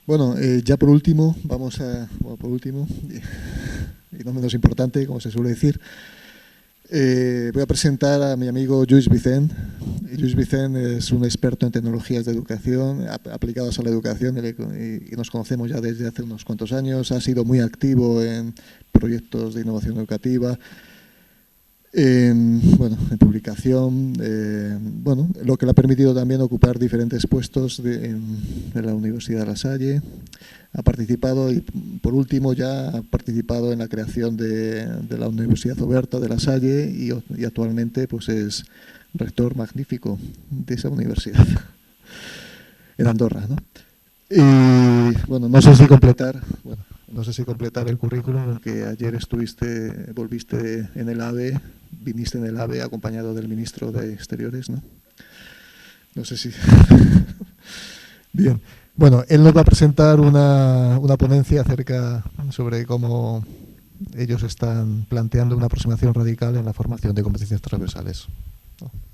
Bueno, ya por último, y no menos importante, como se suele decir, voy a presentar a mi amigo Lluís Vicent. Lluís Vicent es un experto en tecnologías de educación aplicadas a la educación y nos conocemos ya desde hace unos cuantos años. Ha sido muy activo en proyectos de innovación educativa, en publicación, lo que le ha permitido también ocupar diferentes puestos en la Universidad de La Salle. Ha participado y, por último, ya ha participado en la creación de la Universidad Oberta de La Salle y actualmente pues es rector magnífico de esa universidad en Andorra, ¿no? Y bueno, no sé si completar el currículum, porque ayer volviste en el AVE, viniste en el AVE acompañado del ministro de Exteriores, ¿no? No sé si... Bien. Bueno, él nos va a presentar una ponencia sobre cómo ellos están planteando una aproximación radical en la formación de competencias transversales.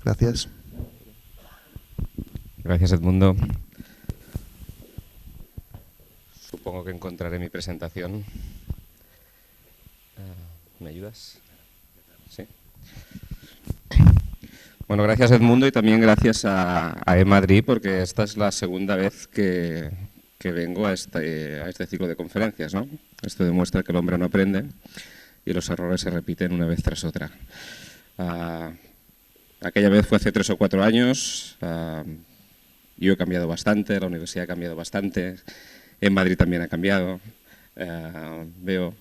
Gracias. Gracias, Edmundo. Supongo que encontraré mi presentación. ¿Me ayudas? Sí. Bueno, gracias, Edmundo, y también gracias a eMadrid, porque esta es la segunda vez que vengo a este ciclo de conferencias, ¿no? Esto demuestra que el hombre no aprende y los errores se repiten una vez tras otra. Aquella vez fue hace 3 o 4 años. Yo he cambiado bastante, la universidad ha cambiado bastante, en Madrid también ha cambiado.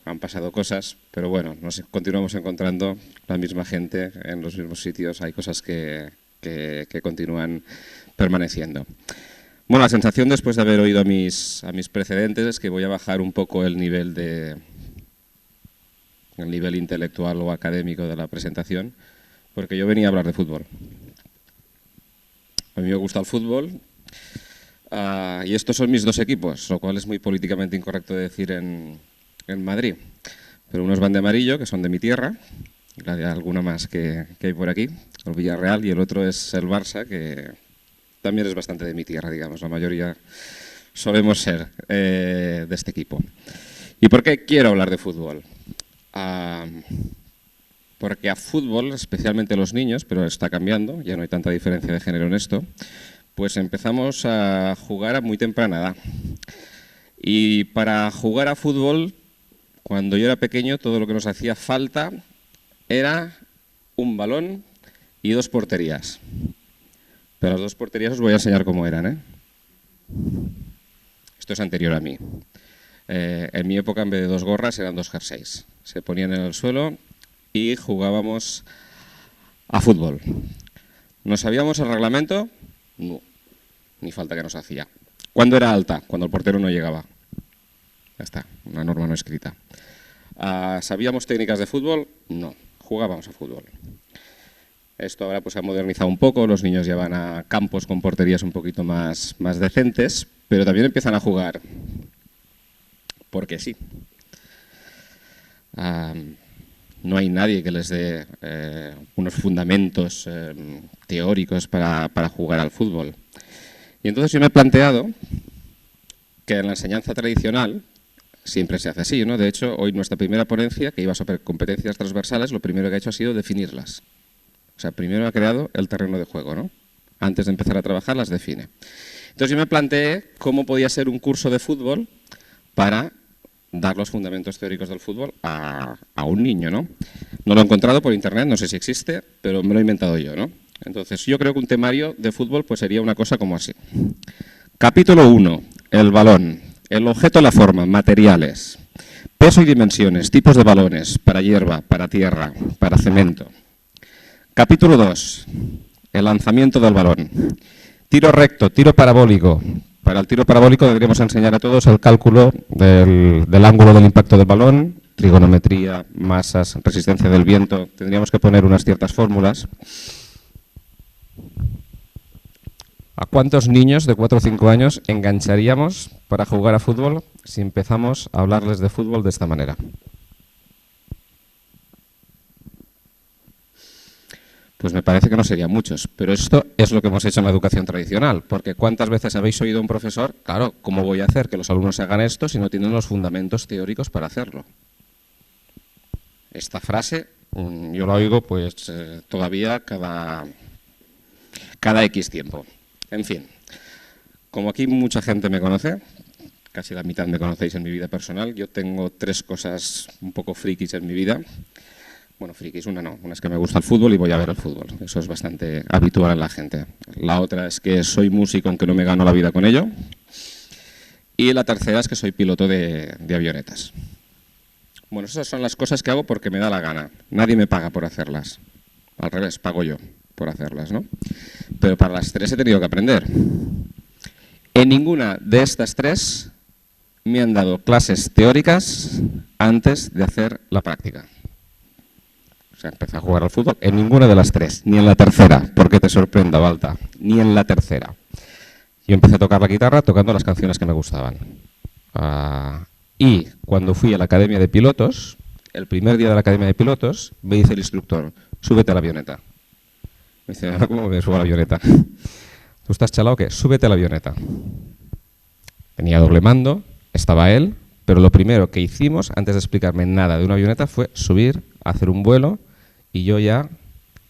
Han pasado cosas, pero bueno, continuamos encontrando la misma gente en los mismos sitios. Hay cosas que continúan permaneciendo. Bueno, la sensación después de haber oído a mis precedentes es que voy a bajar un poco el nivel intelectual o académico de la presentación, porque yo venía a hablar de fútbol. A mí me gusta el fútbol. Y estos son mis 2 equipos, lo cual es muy políticamente incorrecto de decir en Madrid. Pero unos van de amarillo, que son de mi tierra, y hay alguna más que hay por aquí, el Villarreal, y el otro es el Barça, que también es bastante de mi tierra, digamos. La mayoría solemos ser de este equipo. ¿Y por qué quiero hablar de fútbol? Porque a fútbol, especialmente los niños, pero está cambiando, ya no hay tanta diferencia de género en esto, pues empezamos a jugar a muy temprana edad. Y para jugar a fútbol, cuando yo era pequeño, todo lo que nos hacía falta era un balón y 2 porterías. Pero las 2 porterías os voy a enseñar cómo eran, ¿eh? Esto es anterior a mí. En mi época, en vez de 2 gorras, eran 2 jerseys. Se ponían en el suelo y jugábamos a fútbol. ¿Nos sabíamos el reglamento? No. Ni falta que nos hacía. ¿Cuándo era alta? Cuando el portero no llegaba. Ya está, una norma no escrita. ¿Sabíamos técnicas de fútbol? No, jugábamos a fútbol. Esto ahora pues se ha modernizado un poco, los niños ya van a campos con porterías un poquito más decentes, pero también empiezan a jugar porque sí. No hay nadie que les dé unos fundamentos teóricos para jugar al fútbol. Y entonces yo me he planteado que en la enseñanza tradicional siempre se hace así, ¿no? De hecho, hoy nuestra primera ponencia, que iba sobre competencias transversales, lo primero que ha hecho ha sido definirlas. O sea, primero ha creado el terreno de juego, ¿no? Antes de empezar a trabajar las define. Entonces yo me planteé cómo podía ser un curso de fútbol para dar los fundamentos teóricos del fútbol a un niño, ¿no? No lo he encontrado por internet, no sé si existe, pero me lo he inventado yo, ¿no? Entonces, yo creo que un temario de fútbol pues sería una cosa como así. Capítulo 1, el balón. El objeto, la forma, materiales. Peso y dimensiones, tipos de balones, para hierba, para tierra, para cemento. Capítulo 2, el lanzamiento del balón. Tiro recto, tiro parabólico. Para el tiro parabólico deberíamos enseñar a todos el cálculo del ángulo del impacto del balón, trigonometría, masas, resistencia del viento. Tendríamos que poner unas ciertas fórmulas. ¿A cuántos niños de 4 o 5 años engancharíamos para jugar a fútbol si empezamos a hablarles de fútbol de esta manera? Pues me parece que no serían muchos, pero esto es lo que hemos hecho en la educación tradicional, porque ¿cuántas veces habéis oído a un profesor? Claro, ¿cómo voy a hacer que los alumnos hagan esto si no tienen los fundamentos teóricos para hacerlo? Esta frase yo la oigo pues todavía cada X tiempo. En fin, como aquí mucha gente me conoce, casi la mitad me conocéis en mi vida personal, yo tengo 3 cosas un poco frikis en mi vida. Bueno, frikis, una no, una es que me gusta el fútbol y voy a ver el fútbol, eso es bastante habitual en la gente. La otra es que soy músico aunque no me gano la vida con ello. Y la tercera es que soy piloto de avionetas. Bueno, esas son las cosas que hago porque me da la gana, nadie me paga por hacerlas, al revés, pago yo por hacerlas, ¿no? Pero para las 3 he tenido que aprender. En ninguna de estas 3 me han dado clases teóricas antes de hacer la práctica. O sea, empecé a jugar al fútbol en ninguna de las 3, ni en la tercera, porque te sorprenda, Balta, ni en la tercera. Yo empecé a tocar la guitarra tocando las canciones que me gustaban. Y cuando fui a la academia de pilotos, el primer día de la academia de pilotos, me dice el instructor, súbete a la avioneta. Me dice, ¿cómo me subo a la avioneta? ¿Tú estás chalado o qué? Súbete a la avioneta. Tenía doble mando, estaba él, pero lo primero que hicimos, antes de explicarme nada de una avioneta, fue subir, hacer un vuelo, y yo ya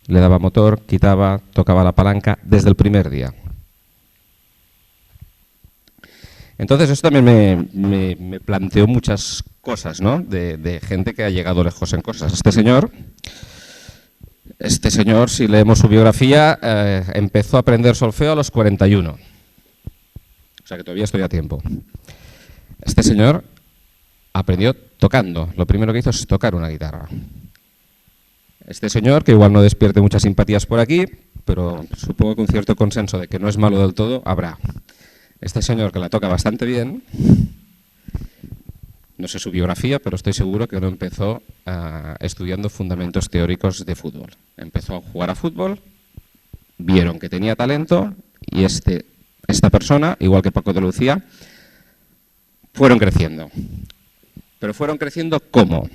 le daba motor, quitaba, tocaba la palanca desde el primer día. Entonces esto también me planteó muchas cosas, ¿no? De gente que ha llegado lejos en cosas. Este señor, si leemos su biografía, empezó a aprender solfeo a los 41. O sea que todavía estoy a tiempo. Este señor aprendió tocando. Lo primero que hizo es tocar una guitarra. Este señor, que igual no despierte muchas simpatías por aquí, pero supongo que un cierto consenso de que no es malo del todo, habrá. Este señor que la toca bastante bien, no sé su biografía, pero estoy seguro que no empezó estudiando fundamentos teóricos de fútbol. Empezó a jugar a fútbol, vieron que tenía talento y esta persona, igual que Paco de Lucía, fueron creciendo. Pero fueron creciendo ¿cómo?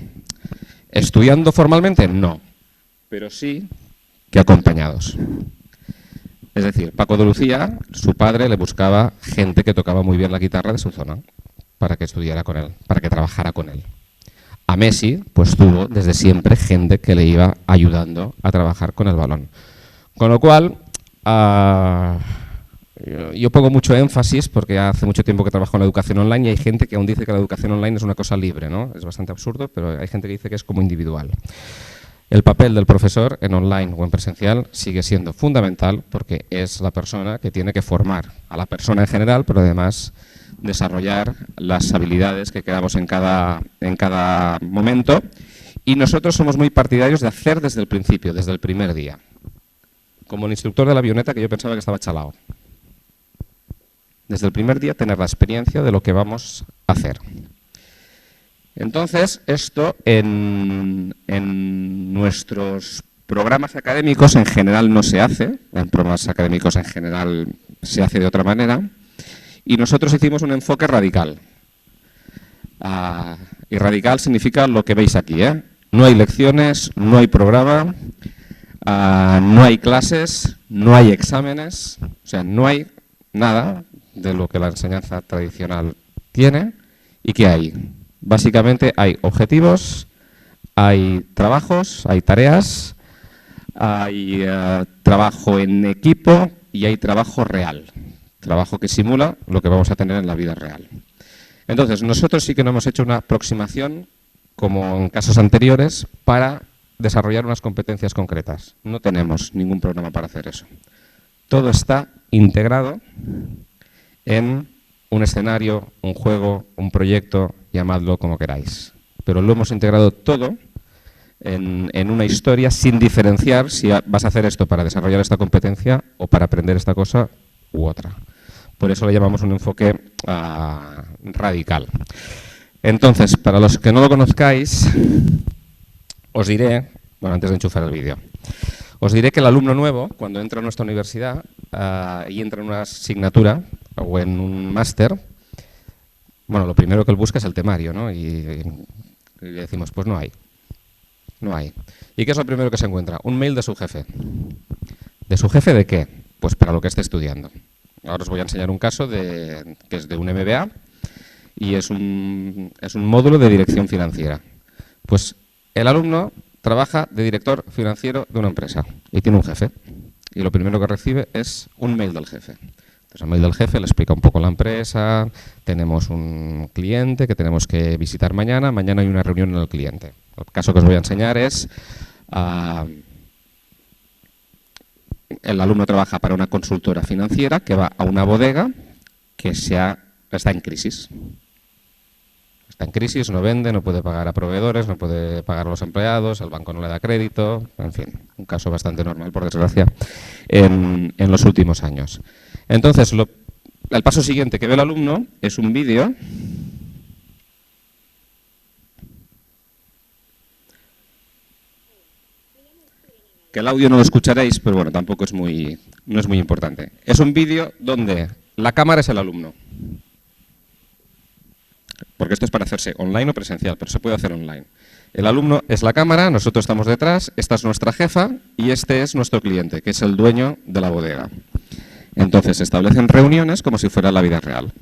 ¿Estudiando formalmente? No, pero sí que acompañados. Es decir, Paco de Lucía, su padre le buscaba gente que tocaba muy bien la guitarra de su zona para que estudiara con él, para que trabajara con él. A Messi, pues tuvo desde siempre gente que le iba ayudando a trabajar con el balón. Con lo cual, yo pongo mucho énfasis, porque hace mucho tiempo que trabajo en la educación online y hay gente que aún dice que la educación online es una cosa libre, ¿no? Es bastante absurdo, pero hay gente que dice que es como individual. El papel del profesor en online o en presencial sigue siendo fundamental porque es la persona que tiene que formar a la persona en general, pero además desarrollar las habilidades que queramos en cada momento. Y nosotros somos muy partidarios de hacer desde el principio, desde el primer día. Como el instructor de la avioneta, que yo pensaba que estaba chalao. Desde el primer día tener la experiencia de lo que vamos a hacer. Entonces, esto en nuestros programas académicos en general no se hace, en programas académicos en general se hace de otra manera, y nosotros hicimos un enfoque radical. Y radical significa lo que veis aquí, ¿eh? No hay lecciones, no hay programa, no hay clases, no hay exámenes, o sea, no hay nada de lo que la enseñanza tradicional tiene. ¿Y qué hay? Básicamente hay objetivos, hay trabajos, hay tareas, hay trabajo en equipo y hay trabajo real, trabajo que simula lo que vamos a tener en la vida real. Entonces, nosotros sí que no hemos hecho una aproximación, como en casos anteriores, para desarrollar unas competencias concretas. No tenemos ningún programa para hacer eso. Todo está integrado en un escenario, un juego, un proyecto, llamadlo como queráis. Pero lo hemos integrado todo en una historia sin diferenciar si vas a hacer esto para desarrollar esta competencia o para aprender esta cosa u otra. Por eso le llamamos un enfoque radical. Entonces, para los que no lo conozcáis, os diré, bueno, antes de enchufar el vídeo, os diré que el alumno nuevo, cuando entra a nuestra universidad y entra en una asignatura o en un máster, bueno, lo primero que él busca es el temario, ¿no? Y le decimos, pues no hay. No hay. ¿Y qué es lo primero que se encuentra? Un mail de su jefe. ¿De su jefe de qué? Pues para lo que esté estudiando. Ahora os voy a enseñar un caso que es de un MBA y es un módulo de dirección financiera. Pues el alumno trabaja de director financiero de una empresa y tiene un jefe. Y lo primero que recibe es un mail del jefe. Entonces, el mail del jefe le explica un poco la empresa, tenemos un cliente que tenemos que visitar mañana hay una reunión en el cliente. El caso que os voy a enseñar es, el alumno trabaja para una consultora financiera que va a una bodega que está en crisis. Está en crisis, no vende, no puede pagar a proveedores, no puede pagar a los empleados, el banco no le da crédito, en fin, un caso bastante normal, por desgracia, en los últimos años. Entonces, el paso siguiente que ve el alumno es un vídeo que el audio no lo escucharéis, pero bueno, tampoco no es muy importante. Es un vídeo donde la cámara es el alumno. Porque esto es para hacerse online o presencial, pero se puede hacer online. El alumno es la cámara, nosotros estamos detrás, esta es nuestra jefa y este es nuestro cliente, que es el dueño de la bodega. Entonces se establecen reuniones como si fuera la vida real.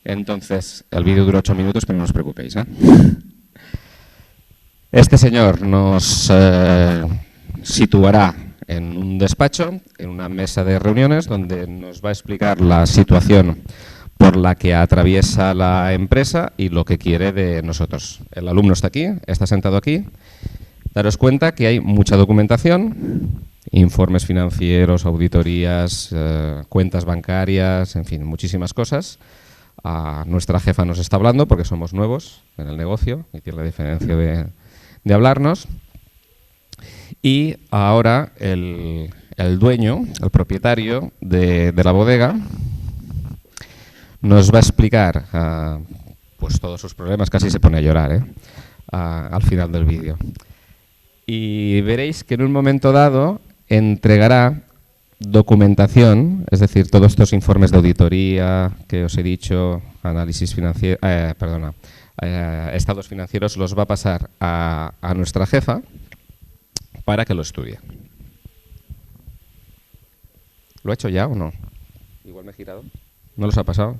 Entonces, el vídeo dura 8 minutos, pero no os preocupéis, ¿eh? Este señor nos situará en un despacho, en una mesa de reuniones, donde nos va a explicar la situación por la que atraviesa la empresa y lo que quiere de nosotros. El alumno está aquí, está sentado aquí. Daros cuenta que hay mucha documentación, informes financieros, auditorías, cuentas bancarias, en fin, muchísimas cosas. Nuestra jefa nos está hablando porque somos nuevos en el negocio y tiene la diferencia de hablarnos. Y ahora el dueño, el propietario de la bodega, nos va a explicar pues todos sus problemas. Casi se pone a llorar al final del vídeo. Y veréis que en un momento dado entregará documentación, es decir, todos estos informes de auditoría que os he dicho, análisis financiero, estados financieros, los va a pasar a nuestra jefa para que lo estudie. ¿Lo ha hecho ya o no? Igual me he girado. ¿No los ha pasado?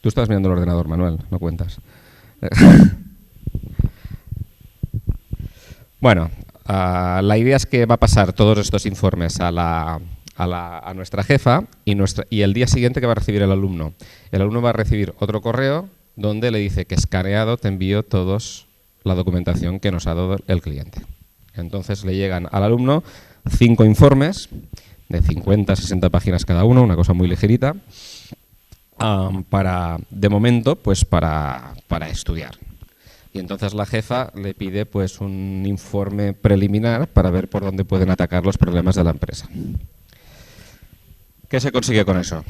Tú estás mirando el ordenador, Manuel, no cuentas. Bueno, la idea es que va a pasar todos estos informes a nuestra jefa y el día siguiente que va a recibir el alumno. El alumno va a recibir otro correo donde le dice que escaneado te envío todos la documentación que nos ha dado el cliente. Entonces le llegan al alumno 5 informes de 50 60 páginas cada uno, una cosa muy ligerita, de momento, pues para estudiar. Y entonces la jefa le pide pues un informe preliminar para ver por dónde pueden atacar los problemas de la empresa. ¿Qué se consigue con eso?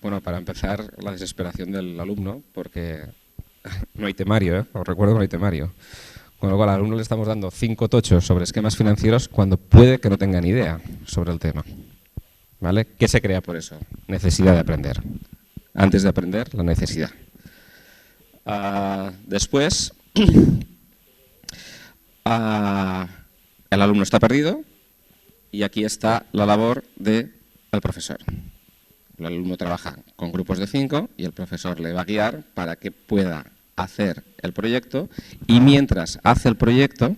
Bueno, para empezar, la desesperación del alumno, porque no hay temario, os recuerdo que no hay temario. Con lo cual al alumno le estamos dando 5 tochos sobre esquemas financieros cuando puede que no tenga ni idea sobre el tema. ¿Vale? ¿Qué se crea por eso? Necesidad de aprender. Antes de aprender, la necesidad. Después, el alumno está perdido y aquí está la labor del profesor. El alumno trabaja con grupos de 5 y el profesor le va a guiar para que pueda hacer el proyecto y mientras hace el proyecto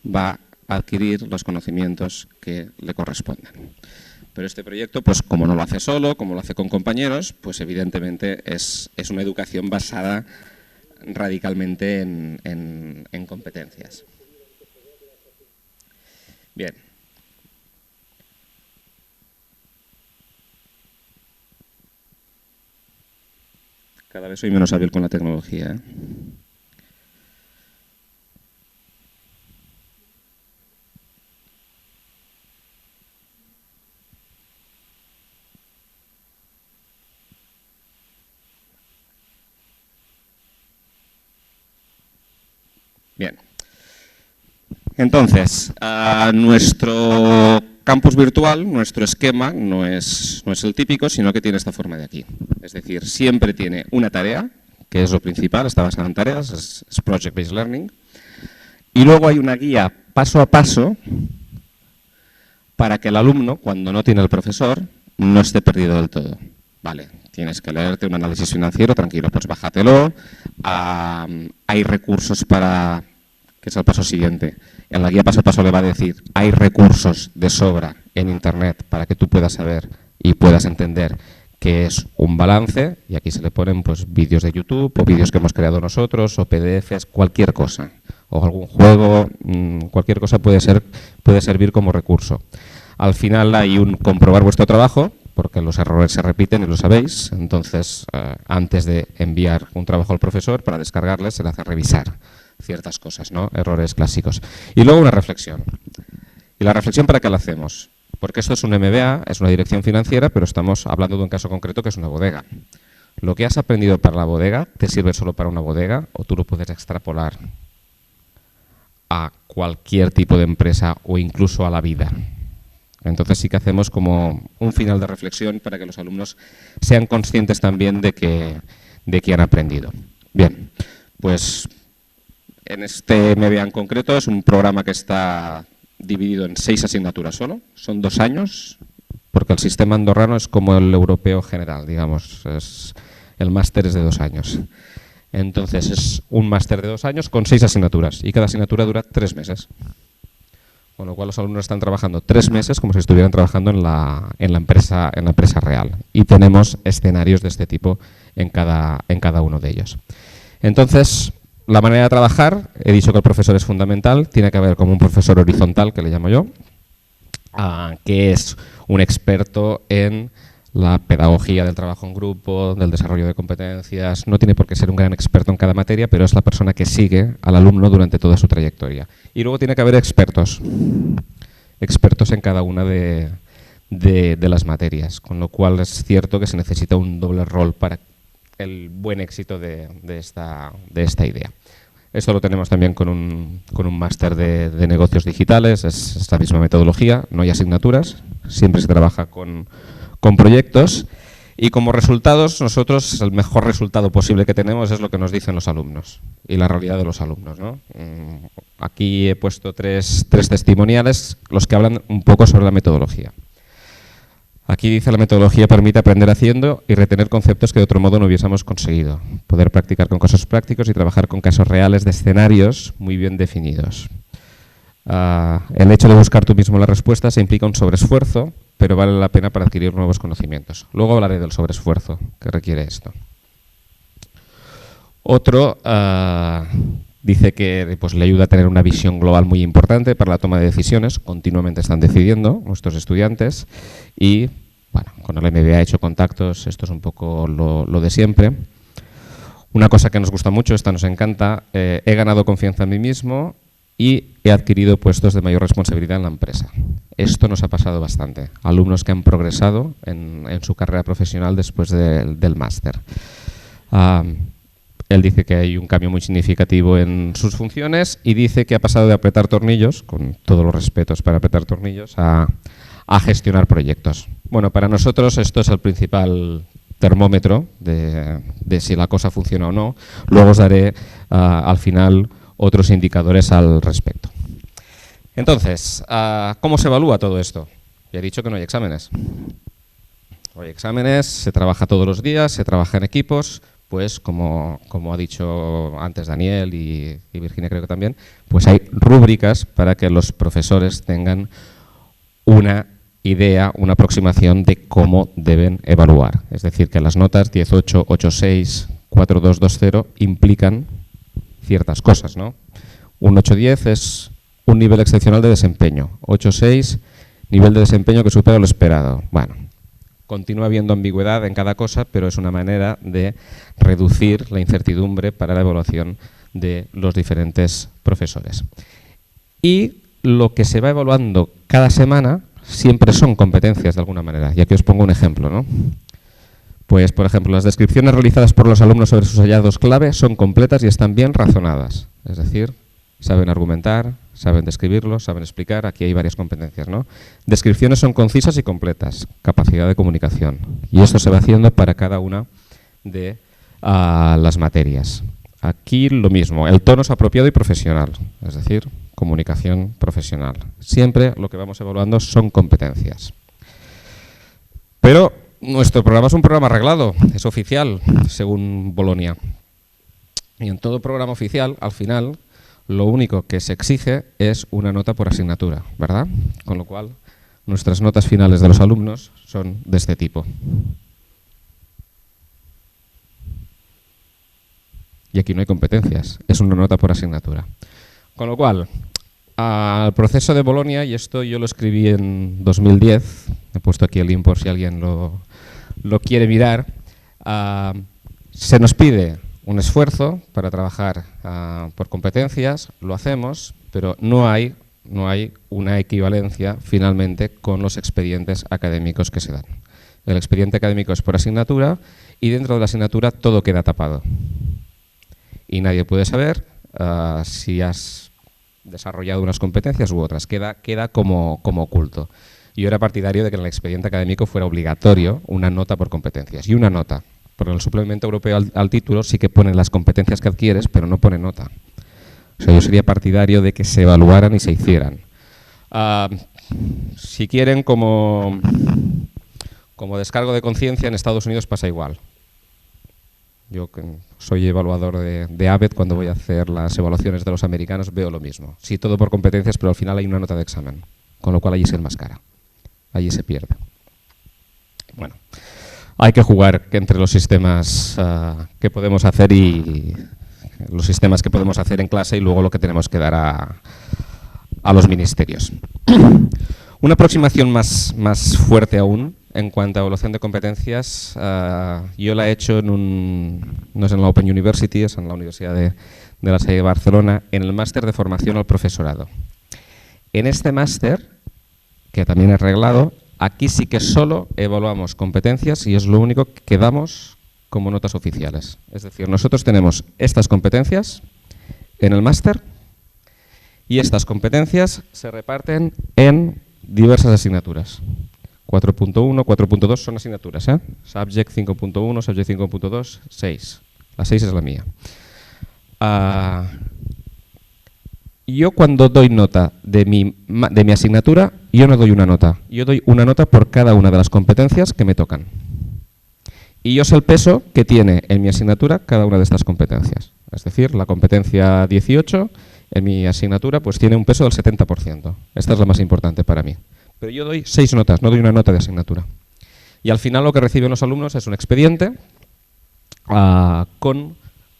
va a adquirir los conocimientos que le corresponden. Pero este proyecto, pues como no lo hace solo, como lo hace con compañeros, pues evidentemente es una educación basada radicalmente en competencias. Bien. Cada vez soy menos hábil con la tecnología, ¿eh? Bien. Entonces, nuestro campus virtual, nuestro esquema, no es el típico, sino que tiene esta forma de aquí. Es decir, siempre tiene una tarea, que es lo principal, está basada en tareas, es Project Based Learning. Y luego hay una guía paso a paso para que el alumno, cuando no tiene el profesor, no esté perdido del todo. Vale, tienes que leerte un análisis financiero, tranquilo, pues bájatelo. Hay recursos para, que es el paso siguiente. En la guía paso a paso le va a decir, hay recursos de sobra en Internet para que tú puedas saber y puedas entender qué es un balance, y aquí se le ponen pues vídeos de YouTube o vídeos que hemos creado nosotros o PDFs, cualquier cosa, o algún juego, cualquier cosa puede servir como recurso. Al final hay un comprobar vuestro trabajo, porque los errores se repiten y lo sabéis, entonces antes de enviar un trabajo al profesor, para descargarles se le hace revisar ciertas cosas, ¿no? Errores clásicos. Y luego una reflexión. ¿Y la reflexión para qué la hacemos? Porque esto es un MBA, es una dirección financiera, pero estamos hablando de un caso concreto que es una bodega. Lo que has aprendido para la bodega, ¿te sirve solo para una bodega o tú lo puedes extrapolar a cualquier tipo de empresa o incluso a la vida? Entonces sí que hacemos como un final de reflexión para que los alumnos sean conscientes también de que han aprendido. Bien, pues en este MBA en concreto es un programa que está dividido en 6 asignaturas solo, son 2 años, porque el sistema andorrano es como el europeo general, digamos, el máster es de 2 años. Entonces es un máster de 2 años con 6 asignaturas y cada asignatura dura 3 meses. Con lo cual los alumnos están trabajando 3 meses como si estuvieran trabajando en la empresa real. Y tenemos escenarios de este tipo en cada uno de ellos. Entonces, la manera de trabajar, he dicho que el profesor es fundamental, tiene que haber como un profesor horizontal, que le llamo yo, que es un experto en la pedagogía del trabajo en grupo, del desarrollo de competencias. No tiene por qué ser un gran experto en cada materia, pero es la persona que sigue al alumno durante toda su trayectoria. Y luego tiene que haber expertos en cada una de las materias, con lo cual es cierto que se necesita un doble rol para el buen éxito de esta idea. Esto lo tenemos también con un máster de negocios digitales, es esta misma metodología, no hay asignaturas, siempre se trabaja con proyectos y como resultados nosotros el mejor resultado posible que tenemos es lo que nos dicen los alumnos y la realidad de los alumnos, ¿no? Aquí he puesto tres testimoniales, los que hablan un poco sobre la metodología. Aquí dice: la metodología permite aprender haciendo y retener conceptos que de otro modo no hubiésemos conseguido. Poder practicar con casos prácticos y trabajar con casos reales de escenarios muy bien definidos. El hecho de buscar tú mismo las respuestas implica un sobreesfuerzo, pero vale la pena para adquirir nuevos conocimientos. Luego hablaré del sobreesfuerzo que requiere esto. Otro dice que pues, le ayuda a tener una visión global muy importante para la toma de decisiones. Continuamente están decidiendo nuestros estudiantes y bueno, con el MBA he hecho contactos, esto es un poco lo de siempre. Una cosa que nos gusta mucho, esta nos encanta, he ganado confianza en mí mismo y he adquirido puestos de mayor responsabilidad en la empresa. Esto nos ha pasado bastante. Alumnos que han progresado en su carrera profesional después del máster. Él dice que hay un cambio muy significativo en sus funciones y dice que ha pasado de apretar tornillos, con todos los respetos para apretar tornillos, a gestionar proyectos. Bueno, para nosotros esto es el principal termómetro de si la cosa funciona o no. Luego os daré al final otros indicadores al respecto. Entonces, ¿cómo se evalúa todo esto? Ya he dicho que no hay exámenes. No hay exámenes, se trabaja todos los días, se trabaja en equipos, pues como ha dicho antes Daniel y Virginia creo que también, pues hay rúbricas para que los profesores tengan una idea, una aproximación de cómo deben evaluar. Es decir, que las notas 10-8, 8-6, 4-2, 2-0 implican ciertas cosas, ¿no? Un 8-10 es un nivel excepcional de desempeño, 8-6, nivel de desempeño que supera lo esperado. Bueno, continúa habiendo ambigüedad en cada cosa, pero es una manera de reducir la incertidumbre para la evaluación de los diferentes profesores. Y lo que se va evaluando cada semana siempre son competencias de alguna manera. Y aquí os pongo un ejemplo, ¿no? Pues, por ejemplo, las descripciones realizadas por los alumnos sobre sus hallazgos clave son completas y están bien razonadas. Es decir, saben argumentar, saben describirlo, saben explicar. Aquí hay varias competencias, ¿no? Descripciones son concisas y completas. Capacidad de comunicación. Y esto se va haciendo para cada una de las materias. Aquí lo mismo, el tono es apropiado y profesional, es decir, comunicación profesional. Siempre lo que vamos evaluando son competencias. Pero nuestro programa es un programa arreglado, es oficial, según Bolonia. Y en todo programa oficial, al final, lo único que se exige es una nota por asignatura, ¿verdad? Con lo cual, nuestras notas finales de los alumnos son de este tipo. Y aquí no hay competencias, es una nota por asignatura. Con lo cual, al proceso de Bolonia, y esto yo lo escribí en 2010, he puesto aquí el link por si alguien lo quiere mirar, se nos pide un esfuerzo para trabajar por competencias, lo hacemos, pero no hay una equivalencia finalmente con los expedientes académicos que se dan. El expediente académico es por asignatura y dentro de la asignatura todo queda tapado. Y nadie puede saber si has desarrollado unas competencias u otras, queda como oculto. Yo era partidario de que en el expediente académico fuera obligatorio una nota por competencias, y una nota, porque en el suplemento europeo al título sí que pone las competencias que adquieres, pero no pone nota. O sea, yo sería partidario de que se evaluaran y se hicieran. Si quieren, como descargo de conciencia, en Estados Unidos pasa igual. Yo, que soy evaluador de ABET, cuando voy a hacer las evaluaciones de los americanos veo lo mismo. Sí, todo por competencias, pero al final hay una nota de examen, con lo cual allí se enmascara, allí se pierde. Bueno, hay que jugar entre los sistemas que podemos hacer y los sistemas que podemos hacer en clase y luego lo que tenemos que dar a los ministerios. Una aproximación más fuerte aún en cuanto a evaluación de competencias, yo la he hecho no es en la Open University, es en la Universidad de La Salle de Barcelona, en el máster de formación al profesorado. En este máster, que también he arreglado, aquí sí que solo evaluamos competencias y es lo único que damos como notas oficiales. Es decir, nosotros tenemos estas competencias en el máster y estas competencias se reparten en diversas asignaturas. 4.1, 4.2 son asignaturas, ¿eh? Subject 5.1, Subject 5.2, 6. La 6 es la mía. Yo cuando doy nota de mi asignatura, yo no doy una nota. Yo doy una nota por cada una de las competencias que me tocan. Y yo sé el peso que tiene en mi asignatura cada una de estas competencias. Es decir, la competencia 18 en mi asignatura pues tiene un peso del 70%. Esta es la más importante para mí. Pero yo doy 6 notas, no doy una nota de asignatura. Y al final lo que reciben los alumnos es un expediente con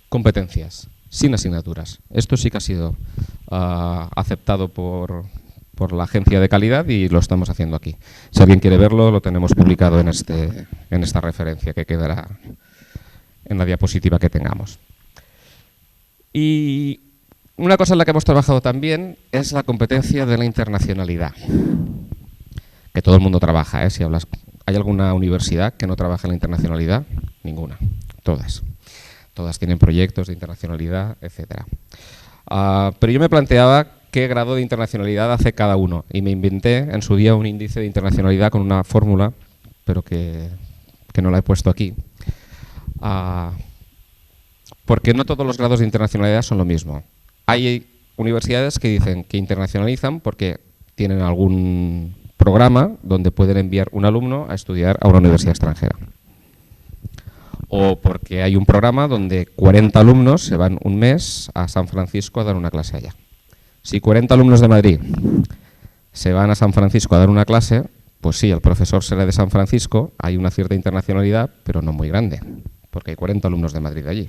competencias, sin asignaturas. Esto sí que ha sido aceptado por la agencia de calidad y lo estamos haciendo aquí. Si alguien quiere verlo, lo tenemos publicado en esta referencia que quedará en la diapositiva que tengamos. Y una cosa en la que hemos trabajado también es la competencia de la internacionalidad. Que todo el mundo trabaja, ¿eh? Si hablas, ¿hay alguna universidad que no trabaja en la internacionalidad? Ninguna, todas. Todas tienen proyectos de internacionalidad, etc. Pero yo me planteaba qué grado de internacionalidad hace cada uno y me inventé en su día un índice de internacionalidad con una fórmula, pero que no la he puesto aquí. Porque no todos los grados de internacionalidad son lo mismo. Hay universidades que dicen que internacionalizan porque tienen algún programa donde pueden enviar un alumno a estudiar a una universidad extranjera. O porque hay un programa donde 40 alumnos se van un mes a San Francisco a dar una clase allá. Si 40 alumnos de Madrid se van a San Francisco a dar una clase, pues sí, el profesor será de San Francisco, hay una cierta internacionalidad, pero no muy grande, porque hay 40 alumnos de Madrid allí.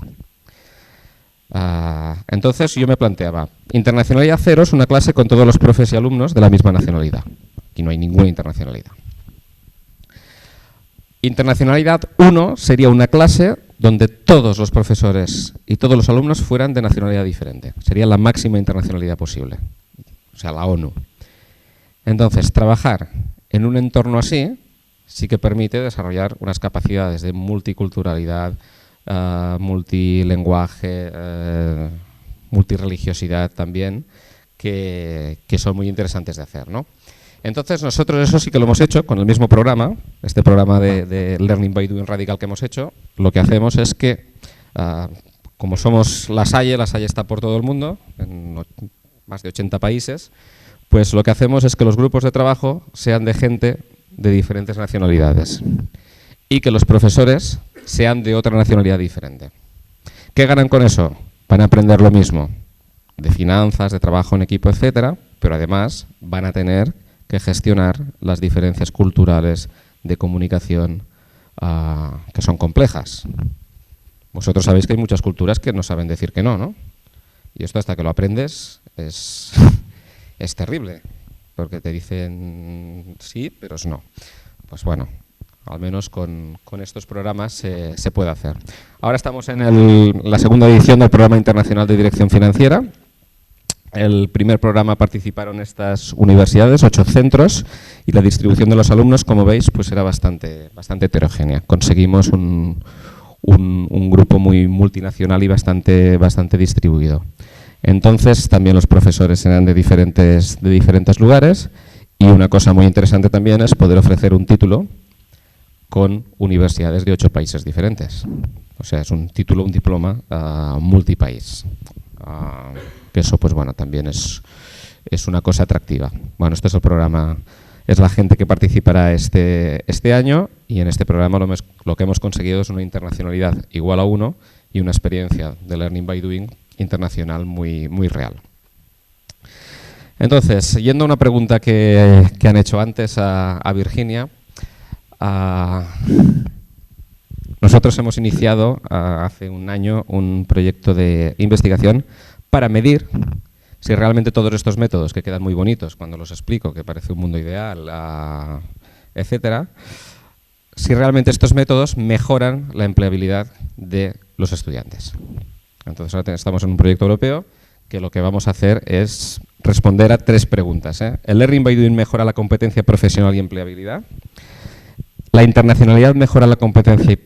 Entonces yo me planteaba, internacionalidad 0 es una clase con todos los profes y alumnos de la misma nacionalidad. Aquí no hay ninguna internacionalidad. Internacionalidad 1 sería una clase donde todos los profesores y todos los alumnos fueran de nacionalidad diferente. Sería la máxima internacionalidad posible, o sea, la ONU. Entonces, trabajar en un entorno así sí que permite desarrollar unas capacidades de multiculturalidad, multilenguaje, multireligiosidad también, que son muy interesantes de hacer, ¿no? Entonces nosotros eso sí que lo hemos hecho con el mismo programa, este programa de Learning by Doing Radical que hemos hecho. Lo que hacemos es que Como somos La Salle está por todo el mundo, en más de 80 países, pues lo que hacemos es que los grupos de trabajo sean de gente de diferentes nacionalidades y que los profesores sean de otra nacionalidad diferente. ¿Qué ganan con eso? Van a aprender lo mismo, de finanzas, de trabajo en equipo, etcétera, pero además van a tener que gestionar las diferencias culturales de comunicación que son complejas. Vosotros sabéis que hay muchas culturas que no saben decir que no, ¿no? Y esto hasta que lo aprendes es terrible, porque te dicen sí, pero es no. Pues bueno, al menos con estos programas se puede hacer. Ahora estamos en la segunda edición del Programa Internacional de Dirección Financiera. El primer programa participaron estas universidades, 8 centros, y la distribución de los alumnos, como veis, pues era bastante heterogénea. Conseguimos un grupo muy multinacional y bastante distribuido. Entonces, también los profesores eran de diferentes lugares, y una cosa muy interesante también es poder ofrecer un título con universidades de 8 países diferentes. O sea, es un título, un diploma multipaís. Que eso, pues bueno, también es una cosa atractiva. Bueno, este es el programa, es la gente que participará este año, y en este programa lo que hemos conseguido es una internacionalidad igual a 1 y una experiencia de Learning by Doing internacional muy real. Entonces, yendo a una pregunta que han hecho antes a Virginia, nosotros hemos iniciado hace un año un proyecto de investigación para medir si realmente todos estos métodos, que quedan muy bonitos cuando los explico, que parece un mundo ideal, etcétera, si realmente estos métodos mejoran la empleabilidad de los estudiantes. Entonces ahora estamos en un proyecto europeo que lo que vamos a hacer es responder a 3 preguntas. ¿El Learning by Doing mejora la competencia profesional y empleabilidad? ¿La internacionalidad mejora la competencia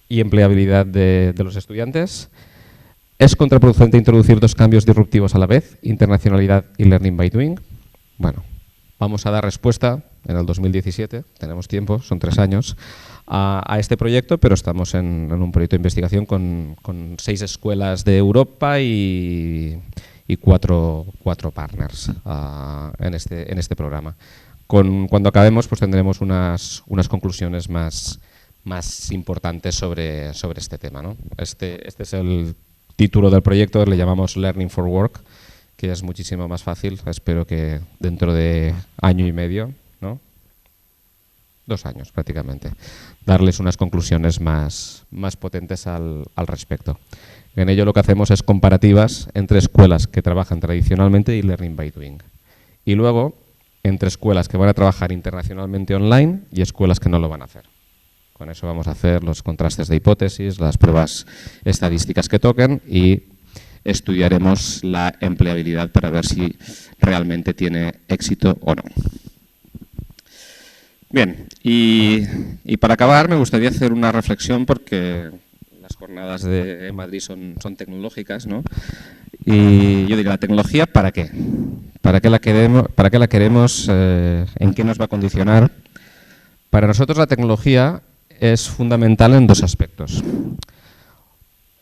y empleabilidad de los estudiantes? ¿Es contraproducente introducir 2 cambios disruptivos a la vez, internacionalidad y Learning by Doing? Bueno, vamos a dar respuesta en el 2017, tenemos tiempo, son 3 años, a este proyecto, pero estamos en un proyecto de investigación con 6 escuelas de Europa y 4 partners en este programa. Cuando acabemos, pues tendremos unas conclusiones más importantes sobre este tema, ¿no? Este es el título del proyecto, le llamamos Learning for Work, que es muchísimo más fácil. Espero que dentro de año y medio, ¿no? 2 años prácticamente, darles unas conclusiones más potentes al respecto. En ello lo que hacemos es comparativas entre escuelas que trabajan tradicionalmente y Learning by Doing. Y luego entre escuelas que van a trabajar internacionalmente online y escuelas que no lo van a hacer. Con eso vamos a hacer los contrastes de hipótesis, las pruebas estadísticas que toquen, y estudiaremos la empleabilidad para ver si realmente tiene éxito o no. Bien, y para acabar me gustaría hacer una reflexión, porque las jornadas de Madrid son tecnológicas, ¿no? Y yo diría, ¿la tecnología para qué? ¿Para qué la queremos? ¿En qué nos va a condicionar? Para nosotros la tecnología es fundamental en 2 aspectos.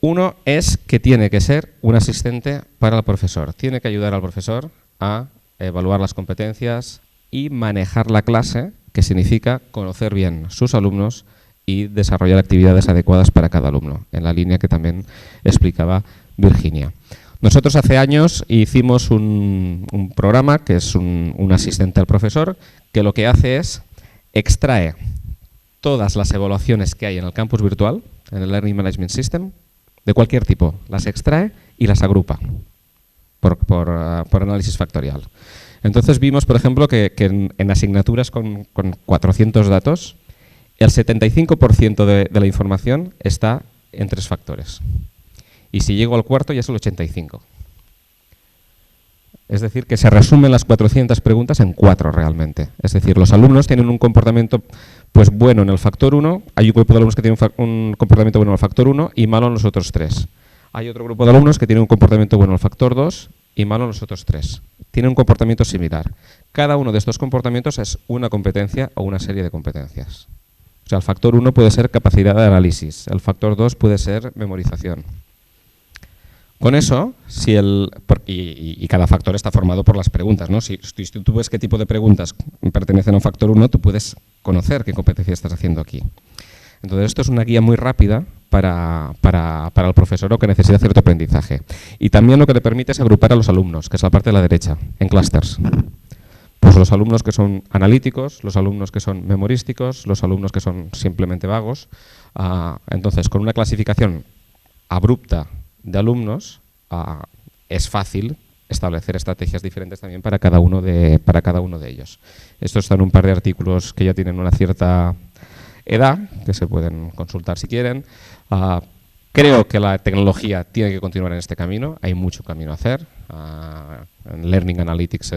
Uno es que tiene que ser un asistente para el profesor. Tiene que ayudar al profesor a evaluar las competencias y manejar la clase, que significa conocer bien sus alumnos y desarrollar actividades adecuadas para cada alumno, en la línea que también explicaba Virginia. Nosotros hace años hicimos un programa que es un asistente al profesor, que lo que hace es extrae todas las evaluaciones que hay en el campus virtual, en el Learning Management System, de cualquier tipo, las extrae y las agrupa por análisis factorial. Entonces vimos, por ejemplo, que en asignaturas con 400 datos, el 75% de la información está en 3 factores. Y si llego al cuarto ya es el 85%. Es decir, que se resumen las 400 preguntas en 4 realmente. Es decir, los alumnos tienen un comportamiento pues bueno en el factor 1, hay un grupo de alumnos que tienen un comportamiento bueno en el factor 1 y malo en los otros 3. Hay otro grupo de alumnos que tienen un comportamiento bueno en el factor 2 y malo en los otros 3. Tienen un comportamiento similar. Cada uno de estos comportamientos es una competencia o una serie de competencias. O sea, el factor 1 puede ser capacidad de análisis, el factor 2 puede ser memorización. Con eso, y cada factor está formado por las preguntas, ¿no? Si tú ves qué tipo de preguntas pertenecen a un factor 1, tú puedes conocer qué competencia estás haciendo aquí. Entonces, esto es una guía muy rápida para el profesor o que necesita cierto aprendizaje. Y también lo que le permite es agrupar a los alumnos, que es la parte de la derecha, en clústeres. Pues los alumnos que son analíticos, los alumnos que son memorísticos, los alumnos que son simplemente vagos. Entonces, con una clasificación abrupta de alumnos, es fácil establecer estrategias diferentes también para cada uno de ellos. Esto está en un par de artículos que ya tienen una cierta edad, que se pueden consultar si quieren. Creo que la tecnología tiene que continuar en este camino, hay mucho camino a hacer. Learning Analytics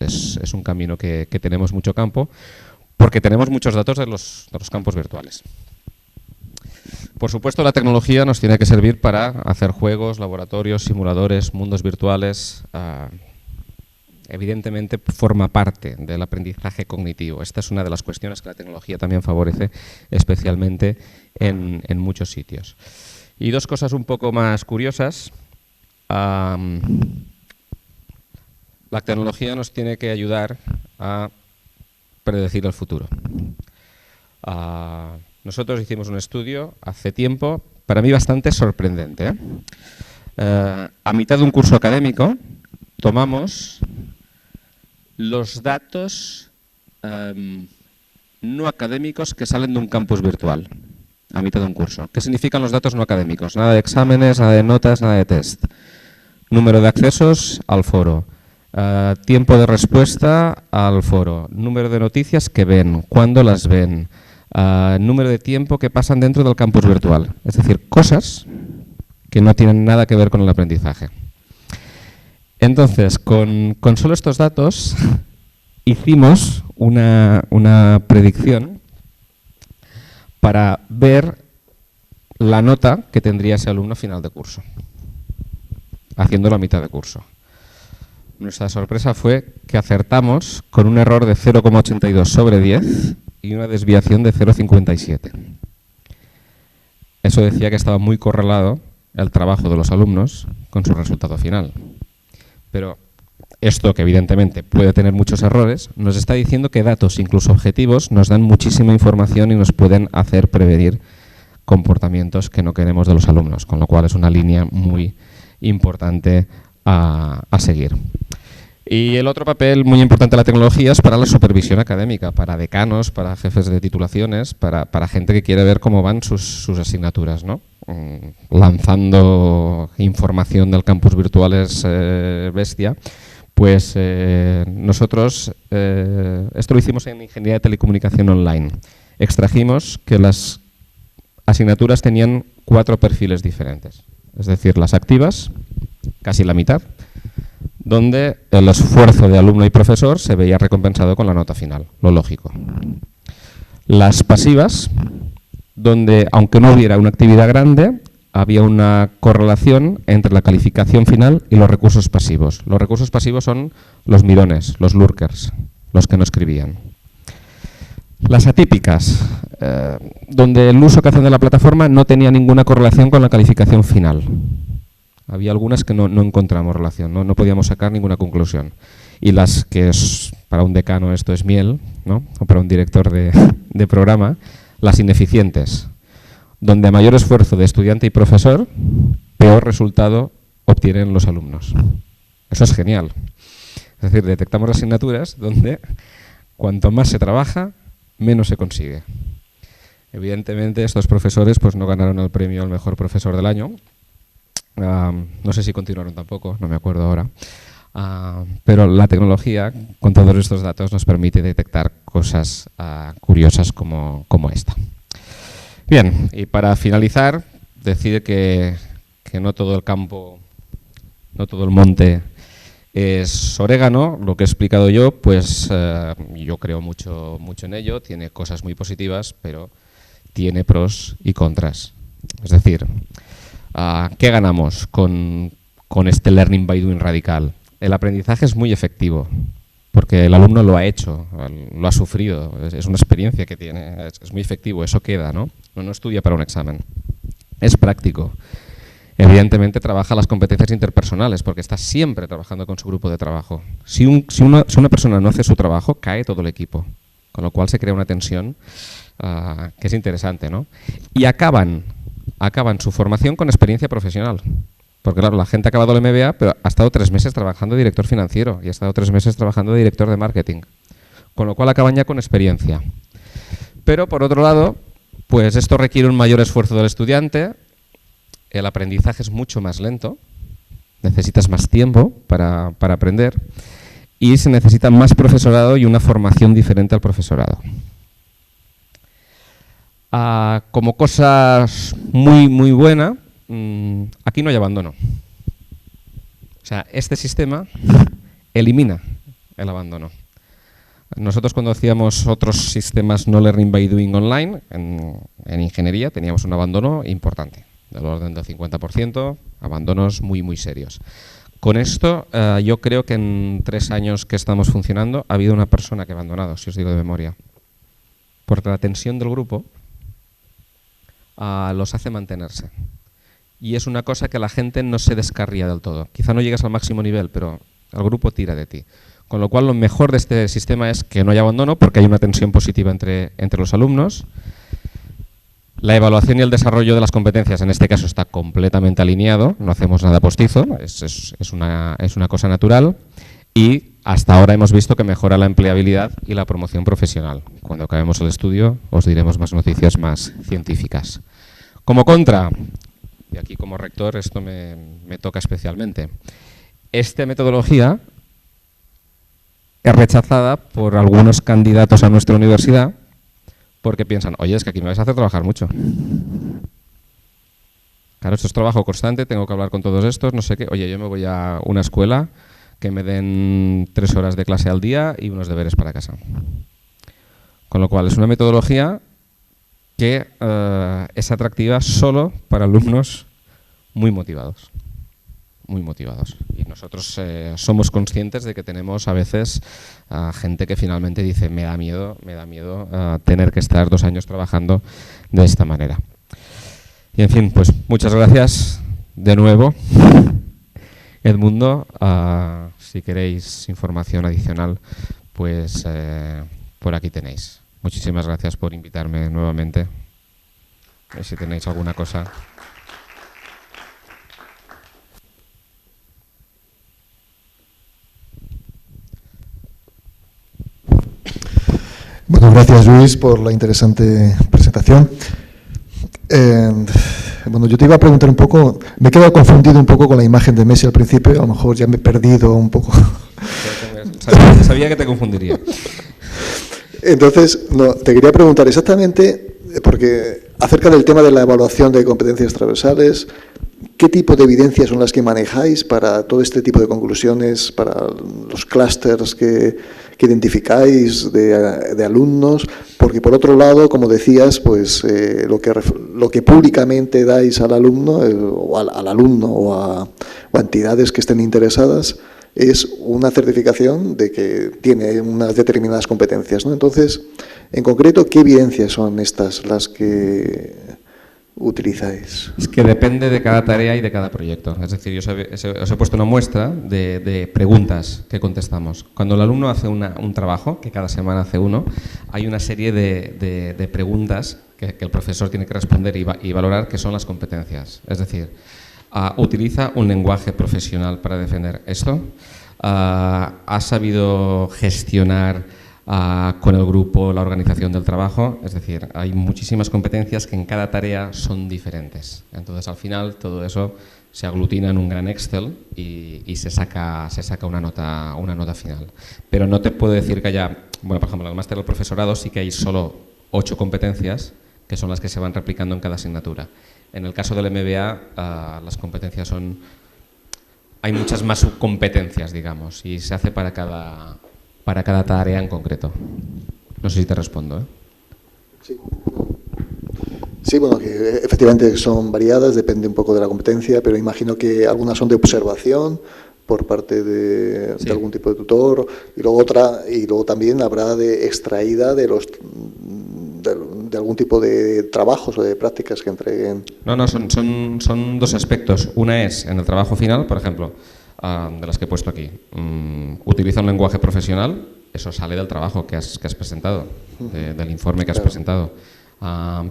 es un camino que tenemos mucho campo, porque tenemos muchos datos de los campos virtuales. Por supuesto, la tecnología nos tiene que servir para hacer juegos, laboratorios, simuladores, mundos virtuales. Evidentemente forma parte del aprendizaje cognitivo. Esta es una de las cuestiones que la tecnología también favorece, especialmente en muchos sitios. Y dos cosas un poco más curiosas. La tecnología nos tiene que ayudar a predecir el futuro. Nosotros hicimos un estudio hace tiempo, para mí bastante sorprendente. A mitad de un curso académico tomamos los datos no académicos que salen de un campus virtual, a mitad de un curso. ¿Qué significan los datos no académicos? Nada de exámenes, nada de notas, nada de test. Número de accesos al foro. Tiempo de respuesta al foro. Número de noticias que ven, cuándo las ven. Número de tiempo que pasan dentro del campus virtual. Es decir, cosas que no tienen nada que ver con el aprendizaje. Entonces, con solo estos datos, hicimos una predicción para ver la nota que tendría ese alumno a final de curso, haciéndolo a mitad de curso. Nuestra sorpresa fue que acertamos con un error de 0,82 sobre 10 y una desviación de 0,57. Eso decía que estaba muy correlado el trabajo de los alumnos con su resultado final. Pero esto, que evidentemente puede tener muchos errores, nos está diciendo que datos, incluso objetivos, nos dan muchísima información y nos pueden hacer prevenir comportamientos que no queremos de los alumnos, con lo cual es una línea muy importante a seguir. Y el otro papel muy importante de la tecnología es para la supervisión académica, para decanos, para jefes de titulaciones, para gente que quiere ver cómo van sus asignaturas, ¿no? Lanzando información del campus virtual es bestia. Pues nosotros, esto lo hicimos en Ingeniería de Telecomunicación Online. Extrajimos que las asignaturas tenían 4 perfiles diferentes. Es decir, las activas, casi la mitad, donde el esfuerzo de alumno y profesor se veía recompensado con la nota final, lo lógico. Las pasivas, donde aunque no hubiera una actividad grande, había una correlación entre la calificación final y los recursos pasivos. Los recursos pasivos son los mirones, los lurkers, los que no escribían. Las atípicas, donde el uso que hacen de la plataforma no tenía ninguna correlación con la calificación final. Había algunas que no encontramos relación, no podíamos sacar ninguna conclusión. Y las que para un decano esto es miel, ¿no? O para un director de programa, las ineficientes, donde a mayor esfuerzo de estudiante y profesor, peor resultado obtienen los alumnos. Eso es genial. Es decir, detectamos asignaturas donde cuanto más se trabaja, menos se consigue. Evidentemente, estos profesores pues no ganaron el premio al mejor profesor del año. No sé si continuaron tampoco, no me acuerdo ahora. Pero la tecnología, con todos estos datos, nos permite detectar cosas curiosas como esta. Bien, y para finalizar, decir que no todo el campo, no todo el monte es orégano. Lo que he explicado yo, pues yo creo mucho en ello, tiene cosas muy positivas, pero tiene pros y contras. Es decir, ¿qué ganamos con este Learning by Doing radical? El aprendizaje es muy efectivo, porque el alumno lo ha hecho, lo ha sufrido, es una experiencia que tiene, es muy efectivo, eso queda, ¿no? No estudia para un examen, es práctico. Evidentemente trabaja las competencias interpersonales, porque está siempre trabajando con su grupo de trabajo. Si una persona no hace su trabajo, cae todo el equipo, con lo cual se crea una tensión que es interesante, ¿no? Y acaban su formación con experiencia profesional. Porque claro, la gente ha acabado el MBA, pero ha estado 3 meses trabajando de director financiero y ha estado 3 meses trabajando de director de marketing. Con lo cual acaban ya con experiencia. Pero por otro lado, pues esto requiere un mayor esfuerzo del estudiante, el aprendizaje es mucho más lento, necesitas más tiempo para aprender y se necesita más profesorado y una formación diferente al profesorado. Como cosas muy buena, aquí no hay abandono. O sea, este sistema elimina el abandono. Nosotros cuando hacíamos otros sistemas no learning by doing online, en ingeniería teníamos un abandono importante, del orden del 50%, abandonos muy serios. Con esto, yo creo que en 3 años que estamos funcionando ha habido una persona que ha abandonado, si os digo de memoria. Porque la tensión del grupo los hace mantenerse. Y es una cosa que la gente no se descarría del todo. Quizá no llegues al máximo nivel, pero el grupo tira de ti. Con lo cual, lo mejor de este sistema es que no haya abandono, porque hay una tensión positiva entre los alumnos. La evaluación y el desarrollo de las competencias, en este caso, está completamente alineado. No hacemos nada postizo, es una cosa natural. Y hasta ahora hemos visto que mejora la empleabilidad y la promoción profesional. Cuando acabemos el estudio, os diremos más noticias más científicas. Como contra, y aquí como rector esto me toca especialmente, esta metodología es rechazada por algunos candidatos a nuestra universidad porque piensan, oye, es que aquí me vais a hacer trabajar mucho. Claro, esto es trabajo constante, tengo que hablar con todos estos, no sé qué. Oye, yo me voy a una escuela que me den 3 horas de clase al día y unos deberes para casa. Con lo cual, es una metodología que es atractiva solo para alumnos muy motivados. Muy motivados. Y nosotros somos conscientes de que tenemos a veces gente que finalmente dice me da miedo tener que estar 2 años trabajando de esta manera. Y en fin, pues muchas gracias de nuevo, Edmundo. Si queréis información adicional, pues por aquí tenéis. Muchísimas gracias por invitarme nuevamente. Si tenéis alguna cosa. Bueno, gracias Luis por la interesante presentación. Bueno, yo te iba a preguntar un poco, me he quedado confundido un poco con la imagen de Messi al principio, a lo mejor ya me he perdido un poco. Sabía que te confundiría. Entonces, no, te quería preguntar exactamente, porque acerca del tema de la evaluación de competencias transversales, ¿qué tipo de evidencias son las que manejáis para todo este tipo de conclusiones, para los clústeres que identificáis de alumnos? Porque por otro lado, como decías, pues lo que públicamente dais al alumno o al alumno o a entidades que estén interesadas es una certificación de que tiene unas determinadas competencias, ¿no? Entonces, en concreto, ¿qué evidencias son estas las que utilizáis? Es que depende de cada tarea y de cada proyecto. Es decir, yo os he puesto una muestra de preguntas que contestamos. Cuando el alumno hace un trabajo, que cada semana hace uno, hay una serie de preguntas que el profesor tiene que responder y valorar, que son las competencias. Es decir, ¿utiliza un lenguaje profesional para defender esto? ¿Ha sabido gestionar con el grupo la organización del trabajo? Es decir, hay muchísimas competencias que en cada tarea son diferentes. Entonces, al final, todo eso se aglutina en un gran Excel y se saca una nota final. Pero no te puedo decir que haya, bueno, por ejemplo, en el máster del profesorado sí que hay solo 8 competencias que son las que se van replicando en cada asignatura. En el caso del MBA, las competencias hay muchas más subcompetencias, digamos, y se hace para cada tarea en concreto. No sé si te respondo, ¿eh? Sí. Sí, bueno, que efectivamente son variadas, depende un poco de la competencia, pero imagino que algunas son de observación, por parte de Sí. algún tipo de tutor, y luego también habrá extraída de algún tipo de trabajos o de prácticas que entreguen. No, son dos aspectos. Una es en el trabajo final, por ejemplo, de las que he puesto aquí. Utiliza un lenguaje profesional, eso sale del trabajo que has presentado, del informe que has presentado.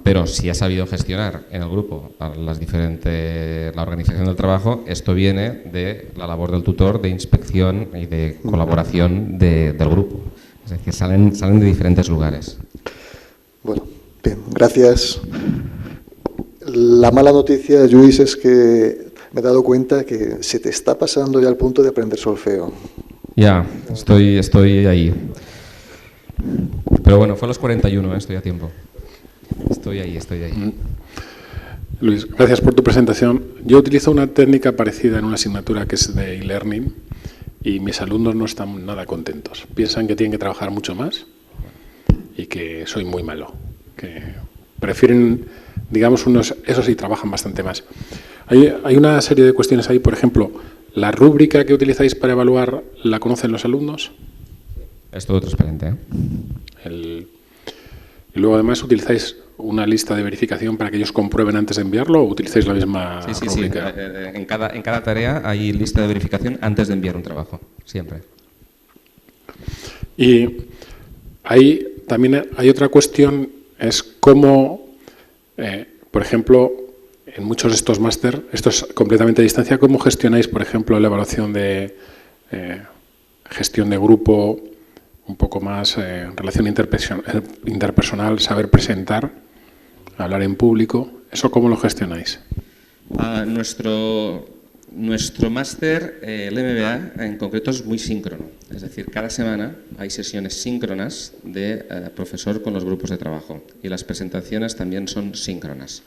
Pero si has sabido gestionar en el grupo la organización del trabajo, esto viene de la labor del tutor, de inspección y de colaboración del grupo. Es decir, salen de diferentes lugares. Bueno, bien, gracias. La mala noticia, Lluís, es que me he dado cuenta que se te está pasando ya al punto de aprender solfeo. Ya, estoy ahí. Pero bueno, fue a los 41, estoy a tiempo. Estoy ahí. Luis, gracias por tu presentación. Yo utilizo una técnica parecida en una asignatura que es de e-learning y mis alumnos no están nada contentos. Piensan que tienen que trabajar mucho más y que soy muy malo. Que prefieren, digamos, esos sí trabajan bastante más. Hay una serie de cuestiones ahí, por ejemplo, ¿la rúbrica que utilizáis para evaluar la conocen los alumnos? Es todo transparente, ¿eh? Y luego además utilizáis una lista de verificación para que ellos comprueben antes de enviarlo o utilizáis la misma rúbrica. Sí. En cada tarea hay lista de verificación antes de enviar un trabajo, siempre. Y también hay otra cuestión, es cómo, por ejemplo, en muchos de estos máster, esto es completamente a distancia, ¿cómo gestionáis, por ejemplo, la evaluación de gestión de grupo, un poco más relación interpersonal, saber presentar, hablar en público? ¿Eso cómo lo gestionáis? Nuestro máster, el MBA, en concreto es muy síncrono. Es decir, cada semana hay sesiones síncronas de profesor con los grupos de trabajo y las presentaciones también son síncronas.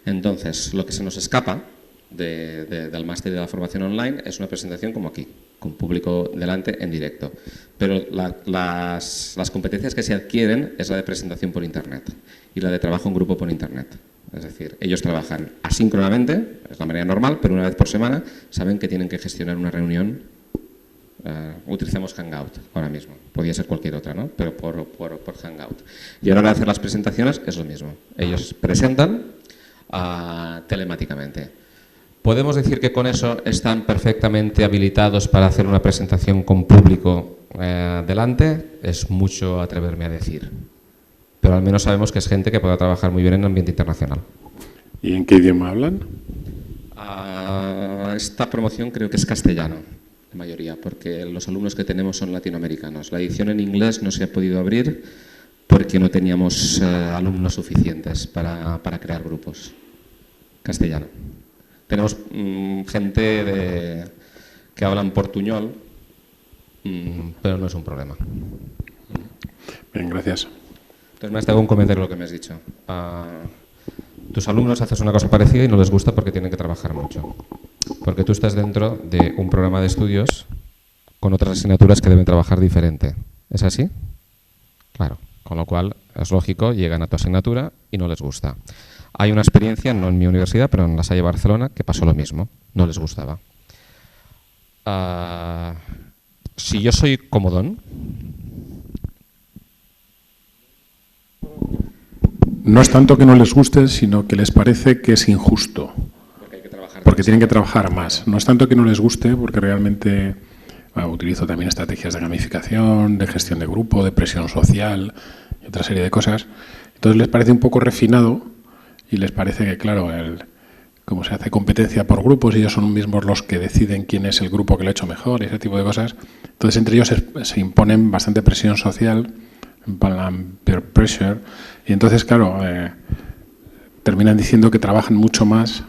Entonces, lo que se nos escapa del máster y de la formación online es una presentación como aquí, con público delante en directo. Pero las competencias que se adquieren es la de presentación por Internet y la de trabajo en grupo por Internet. Es decir, ellos trabajan asíncronamente, es la manera normal, pero una vez por semana saben que tienen que gestionar una reunión. Utilizamos Hangout ahora mismo, podría ser cualquier otra, ¿no? Pero por Hangout. Y a la hora de hacer las presentaciones es lo mismo. Ellos presentan telemáticamente. ¿Podemos decir que con eso están perfectamente habilitados para hacer una presentación con público delante? Es mucho atreverme a decir. Pero al menos sabemos que es gente que pueda trabajar muy bien en ambiente internacional. ¿Y en qué idioma hablan? Esta promoción creo que es castellano, la mayoría, porque los alumnos que tenemos son latinoamericanos. La edición en inglés no se ha podido abrir porque no teníamos alumnos suficientes para crear grupos. Castellano. Tenemos gente que hablan portuñol, pero no es un problema. Bien, gracias. Entonces, te hago un comentario de lo que me has dicho. Tus alumnos haces una cosa parecida y no les gusta porque tienen que trabajar mucho. Porque tú estás dentro de un programa de estudios con otras asignaturas que deben trabajar diferente. ¿Es así? Claro. Con lo cual, es lógico, llegan a tu asignatura y no les gusta. Hay una experiencia, no en mi universidad, pero en la Salle Barcelona, que pasó lo mismo. No les gustaba. Si yo soy comodón... No es tanto que no les guste, sino que les parece que es injusto. Porque tienen que trabajar más. No es tanto que no les guste, porque realmente utilizo también estrategias de gamificación, de gestión de grupo, de presión social y otra serie de cosas. Entonces les parece un poco refinado y les parece que, claro, como se hace competencia por grupos y ellos son mismos los que deciden quién es el grupo que lo ha hecho mejor y ese tipo de cosas, entonces entre ellos se imponen bastante presión social, en plan peer pressure, y entonces, claro, terminan diciendo que trabajan mucho más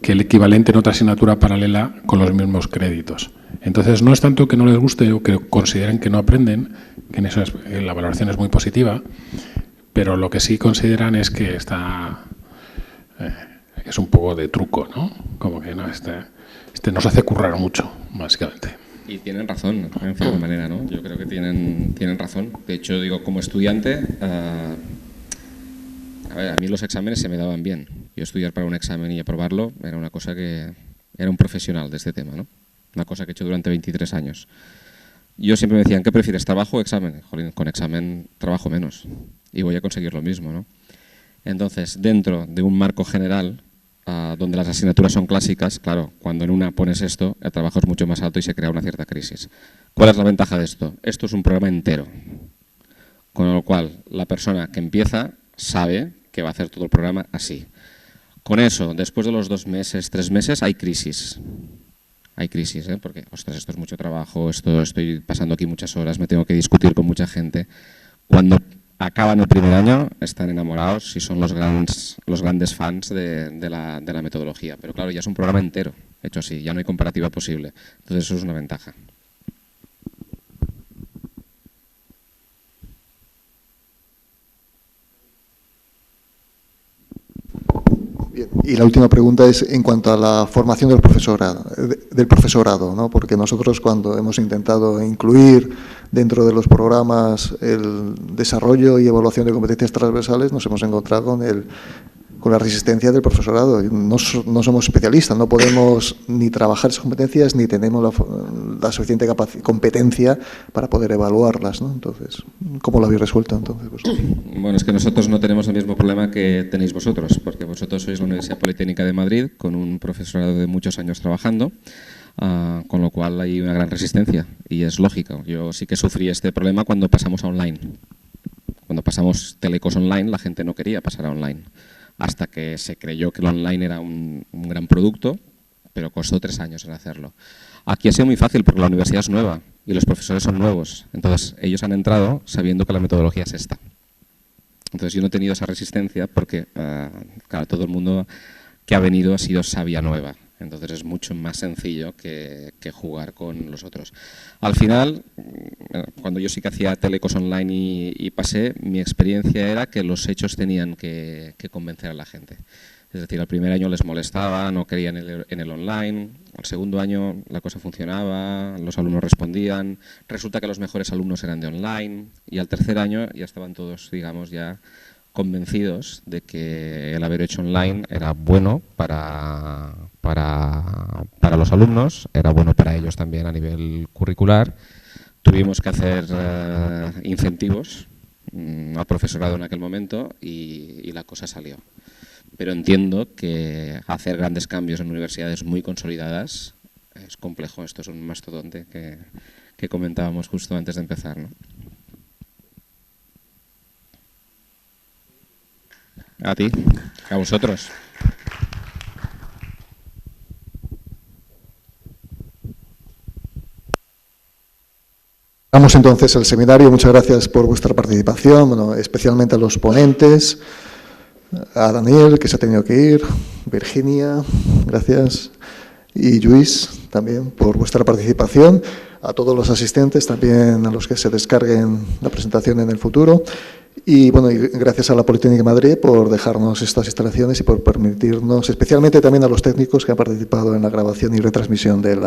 que el equivalente en otra asignatura paralela con los mismos créditos. Entonces, no es tanto que no les guste o que consideren que no aprenden, que en eso la valoración es muy positiva, pero lo que sí consideran es que es un poco de truco, ¿no? Como que no, nos hace currar mucho, básicamente. Y tienen razón, en cierta manera, ¿no? Yo creo que tienen razón. De hecho, digo, como estudiante, a mí los exámenes se me daban bien. Yo estudiar para un examen y aprobarlo era una cosa que... Era un profesional de este tema, ¿no? una cosa que he hecho durante 23 años. Yo siempre me decían, ¿qué prefieres, trabajo o examen? Jolín, con examen trabajo menos y voy a conseguir lo mismo, ¿no? Entonces, dentro de un marco general, donde las asignaturas son clásicas, claro, cuando en una pones esto, el trabajo es mucho más alto y se crea una cierta crisis. ¿Cuál es la ventaja de esto? Esto es un programa entero, con lo cual la persona que empieza sabe que va a hacer todo el programa así. Con eso, después de los 2 meses, 3 meses, hay crisis. Hay crisis, porque, ostras, esto es mucho trabajo, estoy pasando aquí muchas horas, me tengo que discutir con mucha gente. Cuando acaban el primer año, están enamorados y son los grandes fans de la metodología. Pero claro, ya es un programa entero, hecho así, ya no hay comparativa posible. Entonces eso es una ventaja. Bien. Y la última pregunta es en cuanto a la formación del profesorado, ¿no? Porque nosotros cuando hemos intentado incluir dentro de los programas el desarrollo y evaluación de competencias transversales, nos hemos encontrado con la resistencia del profesorado. No somos especialistas, no podemos ni trabajar esas competencias ni tenemos la suficiente competencia para poder evaluarlas, ¿no? Entonces, ¿cómo lo habéis resuelto entonces vosotros? Bueno, es que nosotros no tenemos el mismo problema que tenéis vosotros, porque vosotros sois la Universidad Politécnica de Madrid con un profesorado de muchos años trabajando, con lo cual hay una gran resistencia y es lógico. Yo sí que sufrí este problema cuando pasamos a online. Cuando pasamos telecos online, la gente no quería pasar a online, hasta que se creyó que el online era un gran producto, pero costó 3 años en hacerlo. Aquí ha sido muy fácil porque la universidad es nueva y los profesores son nuevos, entonces ellos han entrado sabiendo que la metodología es esta. Entonces yo no he tenido esa resistencia porque, claro, todo el mundo que ha venido ha sido savia nueva. Entonces es mucho más sencillo que jugar con los otros. Al final, cuando yo sí que hacía telecos online y pasé, mi experiencia era que los hechos tenían que convencer a la gente. Es decir, al primer año les molestaba, no querían en el online, al segundo año la cosa funcionaba, los alumnos respondían, resulta que los mejores alumnos eran de online y al tercer año ya estaban todos, digamos, ya convencidos de que el haber hecho online era bueno para los alumnos, era bueno para ellos también a nivel curricular. Tuvimos que hacer incentivos al profesorado en aquel momento y la cosa salió. Pero entiendo que hacer grandes cambios en universidades muy consolidadas es complejo. Esto es un mastodonte que comentábamos justo antes de empezar, ¿no? A ti, a vosotros. Vamos entonces al seminario. Muchas gracias por vuestra participación, bueno, especialmente a los ponentes, a Daniel, que se ha tenido que ir, Virginia, gracias, y Luis también por vuestra participación, a todos los asistentes, también a los que se descarguen la presentación en el futuro. Y bueno, y gracias a la Politécnica de Madrid por dejarnos estas instalaciones y por permitirnos, especialmente también a los técnicos que han participado en la grabación y retransmisión del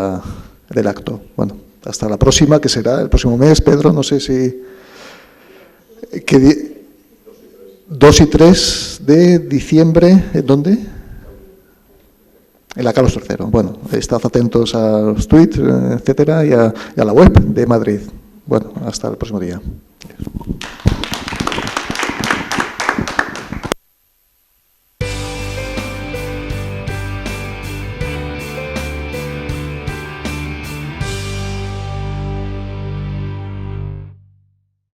acto. Bueno, hasta la próxima, que será el próximo mes. Pedro, no sé si... 2 y 3 de diciembre, ¿dónde? En la Carlos III. Bueno, estad atentos a los tweets, etcétera, y a la web de Madrid. Bueno, hasta el próximo día.